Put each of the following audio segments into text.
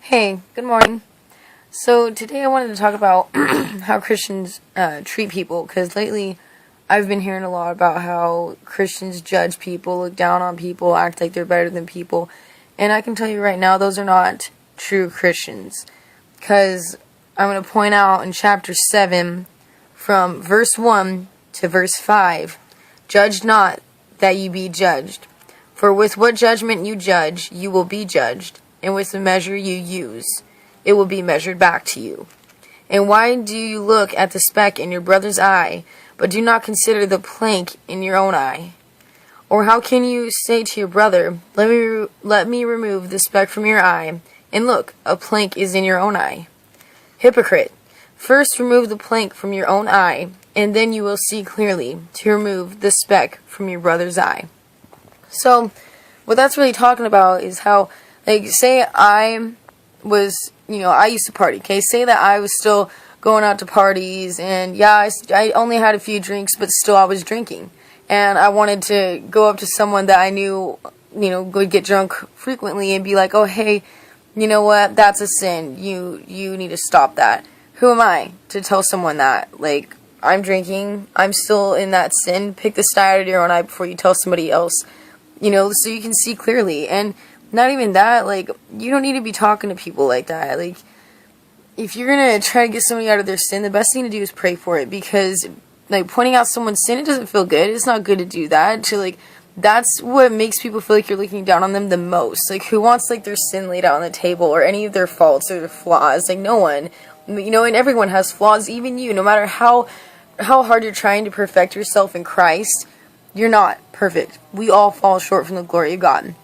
Hey, good morning. So today I wanted to talk about how Christians treat people, because lately I've been hearing a lot about how Christians judge people, look down on people, act like they're better than people, and I can tell you right now those are not true Christians, because I'm going to point out in chapter 7 from verse 1 to verse 5, "Judge not that you be judged, for with what judgment you judge you will be judged, and with the measure you use, it will be measured back to you. And why do you look at the speck in your brother's eye, but do not consider the plank in your own eye? Or how can you say to your brother, let me remove the speck from your eye, and look, a plank is in your own eye? Hypocrite, first remove the plank from your own eye, and then you will see clearly to remove the speck from your brother's eye." So, what that's really talking about is how, like, say I was, I used to party, okay? Say that I was still going out to parties, and yeah, I only had a few drinks, but still I was drinking. And I wanted to go up to someone that I knew, would get drunk frequently and be like, "Oh, hey, you know what? That's a sin. You need to stop that." Who am I to tell someone that? Like, I'm drinking, I'm still in that sin. Pick the sty out of your own eye before you tell somebody else, so you can see clearly. And not even that, like, you don't need to be talking to people like that. Like, if you're gonna try to get somebody out of their sin, the best thing to do is pray for it, because, like, pointing out someone's sin, it doesn't feel good. It's not good to do that. That's what makes people feel like you're looking down on them the most. Like, who wants, like, their sin laid out on the table, or any of their faults or their flaws? Like, no one. And everyone has flaws, even you. No matter how hard you're trying to perfect yourself in Christ, you're not perfect. We all fall short from the glory of God.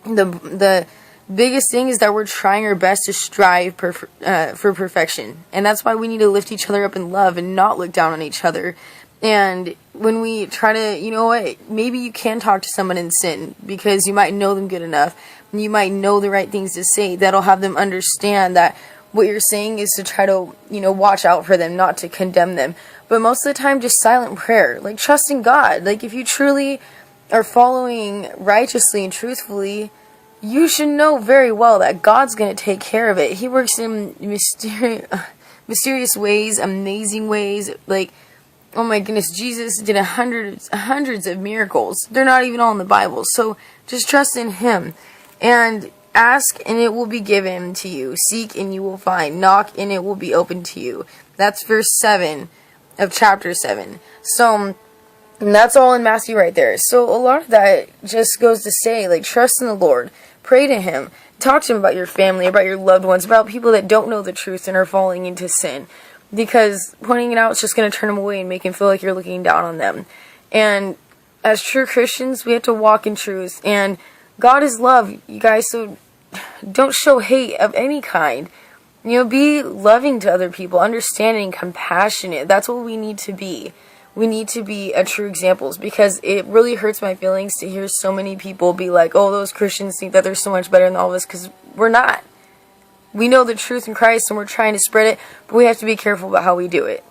The biggest thing is that we're trying our best to strive for perfection, and that's why we need to lift each other up in love and not look down on each other. And when we try to, maybe you can talk to someone in sin, because you might know them good enough, and you might know the right things to say that'll have them understand that what you're saying is to try to, watch out for them, not to condemn them. But most of the time, just silent prayer, like trusting God. Like, if you truly are following righteously and truthfully, you should know very well that God's going to take care of it. He works in mysterious ways, amazing ways. Like, oh my goodness, Jesus did hundreds of miracles. They're not even all in the Bible. So just trust in Him. And ask, and it will be given to you. Seek, and you will find. Knock, and it will be opened to you. That's verse 7 of chapter 7. So, and that's all in Matthew right there. So a lot of that just goes to say, like, trust in the Lord. Pray to Him. Talk to Him about your family, about your loved ones, about people that don't know the truth and are falling into sin. Because pointing it out is just going to turn them away and make them feel like you're looking down on them. And as true Christians, we have to walk in truth. And God is love, you guys, so don't show hate of any kind. Be loving to other people, understanding, compassionate. That's what we need to be. We need to be a true examples, because it really hurts my feelings to hear so many people be like, "Oh, those Christians think that they're so much better than all of us," because we're not. We know the truth in Christ, and we're trying to spread it, but we have to be careful about how we do it.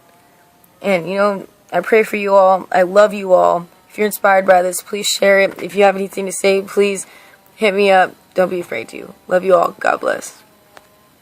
And, I pray for you all. I love you all. If you're inspired by this, please share it. If you have anything to say, please hit me up. Don't be afraid to. Love you all. God bless.